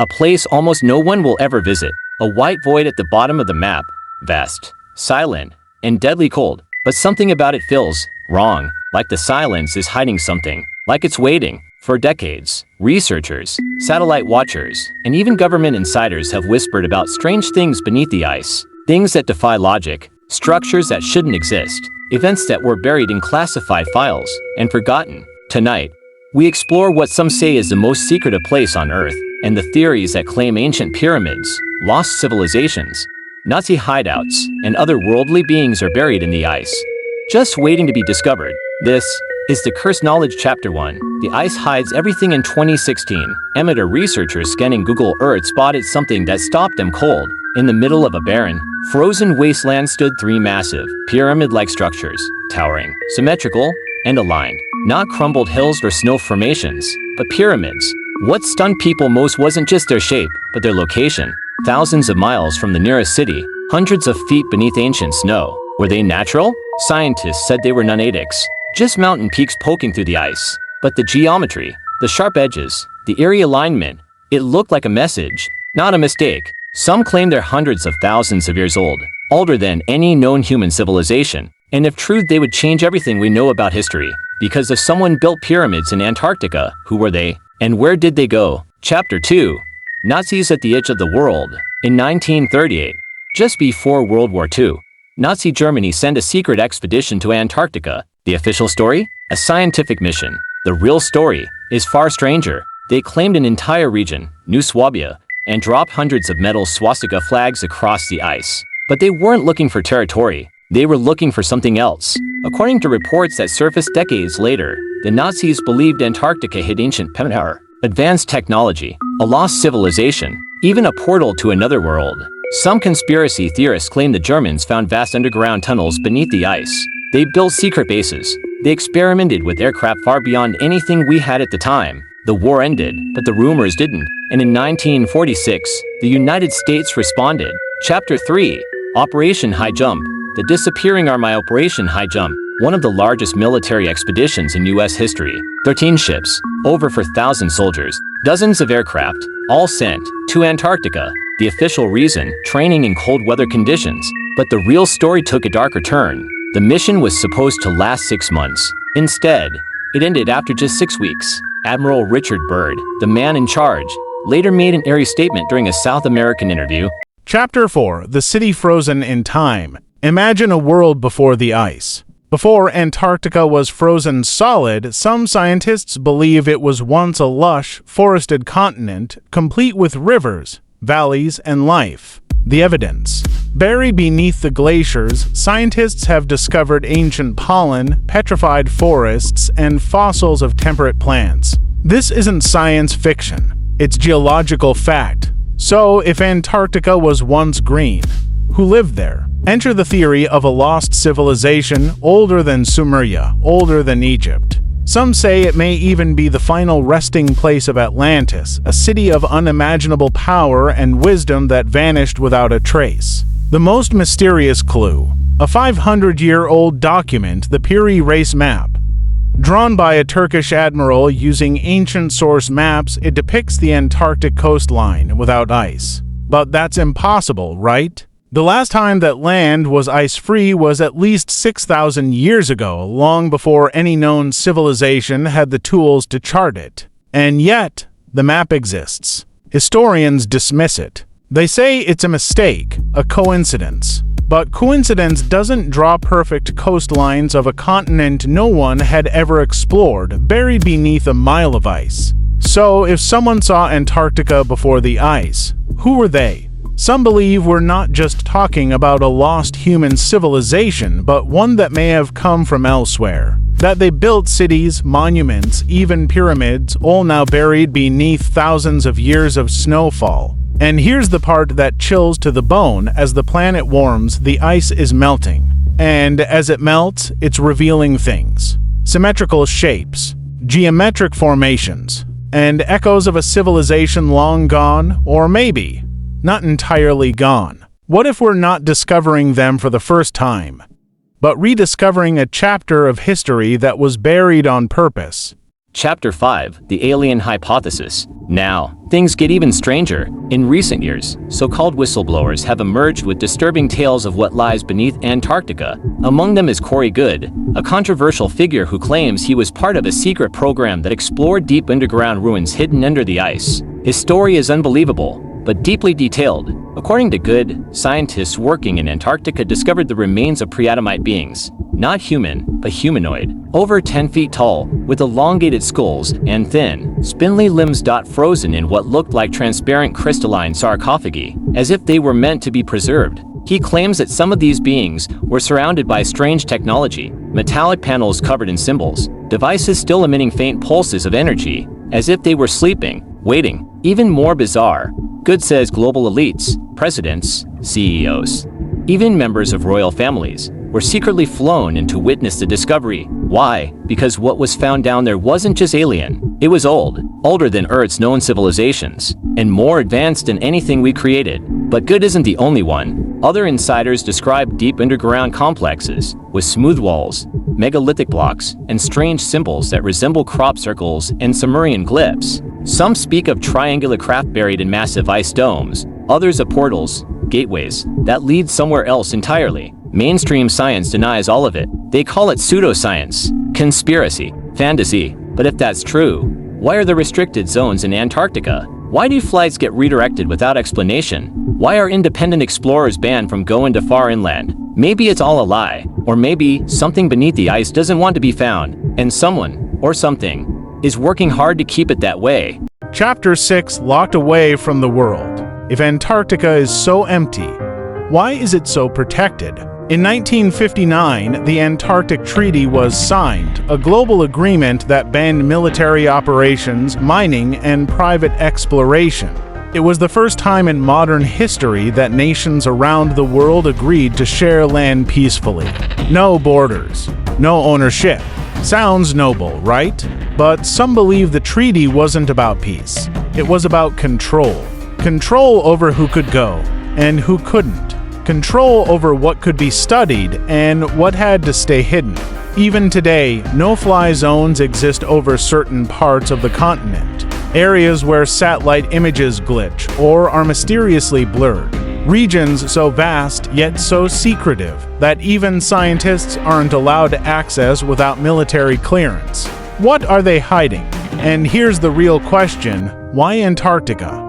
A place almost no one will ever visit. A white void at the bottom of the map. Vast, silent, and deadly cold. But something about it feels wrong. Like the silence is hiding something. Like it's waiting. For decades, researchers, satellite watchers, and even government insiders have whispered about strange things beneath the ice. Things that defy logic. Structures that shouldn't exist. Events that were buried in classified files and forgotten. Tonight, we explore what some say is the most secretive place on Earth, and the theories that claim ancient pyramids, lost civilizations, Nazi hideouts, and other worldly beings are buried in the ice, just waiting to be discovered. This is the Cursed Knowledge Chapter 1. The ice hides everything. In 2016, amateur researchers scanning Google Earth spotted something that stopped them cold. In the middle of a barren, frozen wasteland stood three massive, pyramid-like structures, towering, symmetrical, and aligned. Not crumbled hills or snow formations, but pyramids. What stunned people most wasn't just their shape, but their location. Thousands of miles from the nearest city, hundreds of feet beneath ancient snow. Were they natural? Scientists said they were nonadics, just mountain peaks poking through the ice. But the geometry, the sharp edges, the eerie alignment, it looked like a message, not a mistake. Some claim they're hundreds of thousands of years old, older than any known human civilization. And if true, they would change everything we know about history. Because if someone built pyramids in Antarctica, who were they? And where did they go? Chapter 2. Nazis at the Edge of the World. In 1938, just before World War II, Nazi Germany sent a secret expedition to Antarctica. The official story? A scientific mission. The real story is far stranger. They claimed an entire region, New Swabia, and dropped hundreds of metal swastika flags across the ice. But they weren't looking for territory. They were looking for something else. According to reports that surfaced decades later, the Nazis believed Antarctica hid ancient power, advanced technology, a lost civilization, even a portal to another world. Some conspiracy theorists claim the Germans found vast underground tunnels beneath the ice. They built secret bases. They experimented with aircraft far beyond anything we had at the time. The war ended, but the rumors didn't. And in 1946, the United States responded. Chapter 3. Operation High Jump. The Disappearing Army. Operation High Jump, one of the largest military expeditions in U.S. history. 13 ships, over 4,000 soldiers, dozens of aircraft, all sent to Antarctica. The official reason, training in cold weather conditions. But the real story took a darker turn. The mission was supposed to last 6 months. Instead, it ended after just 6 weeks. Admiral Richard Byrd, the man in charge, later made an airy statement during a South American interview. Chapter 4. The City Frozen in Time. Imagine a world before the ice. Before Antarctica was frozen solid, some scientists believe it was once a lush, forested continent, complete with rivers, valleys, and life. The evidence. Buried beneath the glaciers, scientists have discovered ancient pollen, petrified forests, and fossils of temperate plants. This isn't science fiction. It's geological fact. So, if Antarctica was once green, who lived there? Enter the theory of a lost civilization older than Sumeria, older than Egypt. Some say it may even be the final resting place of Atlantis, a city of unimaginable power and wisdom that vanished without a trace. The most mysterious clue: a 500-year-old document, the Piri Reis map. Drawn by a Turkish admiral using ancient source maps, it depicts the Antarctic coastline without ice. But that's impossible, right? The last time that land was ice-free was at least 6,000 years ago, long before any known civilization had the tools to chart it. And yet, the map exists. Historians dismiss it. They say it's a mistake, a coincidence. But coincidence doesn't draw perfect coastlines of a continent no one had ever explored, buried beneath a mile of ice. So, if someone saw Antarctica before the ice, who were they? Some believe we're not just talking about a lost human civilization, but one that may have come from elsewhere. That they built cities, monuments, even pyramids, all now buried beneath thousands of years of snowfall. And here's the part that chills to the bone: as the planet warms, the ice is melting. And as it melts, it's revealing things. Symmetrical shapes, geometric formations, and echoes of a civilization long gone, or maybe not entirely gone. What if we're not discovering them for the first time, but rediscovering a chapter of history that was buried on purpose? Chapter 5: The Alien Hypothesis. Now, things get even stranger. In recent years, so-called whistleblowers have emerged with disturbing tales of what lies beneath Antarctica. Among them is Corey Goode, a controversial figure who claims he was part of a secret program that explored deep underground ruins hidden under the ice. His story is unbelievable, but deeply detailed. According to Goode, scientists working in Antarctica discovered the remains of pre-Adamite beings, not human, but humanoid, over 10 feet tall, with elongated skulls and thin, spindly limbs. Frozen in what looked like transparent crystalline sarcophagi, as if they were meant to be preserved. He claims that some of these beings were surrounded by strange technology, metallic panels covered in symbols, devices still emitting faint pulses of energy, as if they were sleeping, waiting. Even more bizarre, Goode says global elites, presidents, CEOs, even members of royal families, were secretly flown in to witness the discovery. Why? Because what was found down there wasn't just alien. It was old, older than Earth's known civilizations, and more advanced than anything we created. But Goode isn't the only one. Other insiders describe deep underground complexes with smooth walls, megalithic blocks, and strange symbols that resemble crop circles and Sumerian glyphs. Some speak of triangular craft buried in massive ice domes, others of portals, gateways, that lead somewhere else entirely. Mainstream science denies all of it. They call it pseudoscience, conspiracy, fantasy. But if that's true, why are there restricted zones in Antarctica? Why do flights get redirected without explanation? Why are independent explorers banned from going to far inland? Maybe it's all a lie, or maybe something beneath the ice doesn't want to be found, and someone, or something, is working hard to keep it that way. Chapter 6: Locked Away from the World. If Antarctica is so empty, why is it so protected? In 1959, the Antarctic Treaty was signed, a global agreement that banned military operations, mining, and private exploration. It was the first time in modern history that nations around the world agreed to share land peacefully. No borders, no ownership. Sounds noble, right? But some believe the treaty wasn't about peace. It was about control. Control over who could go and who couldn't. Control over what could be studied and what had to stay hidden. Even today, no-fly zones exist over certain parts of the continent. Areas where satellite images glitch or are mysteriously blurred. Regions so vast yet so secretive that even scientists aren't allowed to access without military clearance. What are they hiding? And here's the real question: why Antarctica?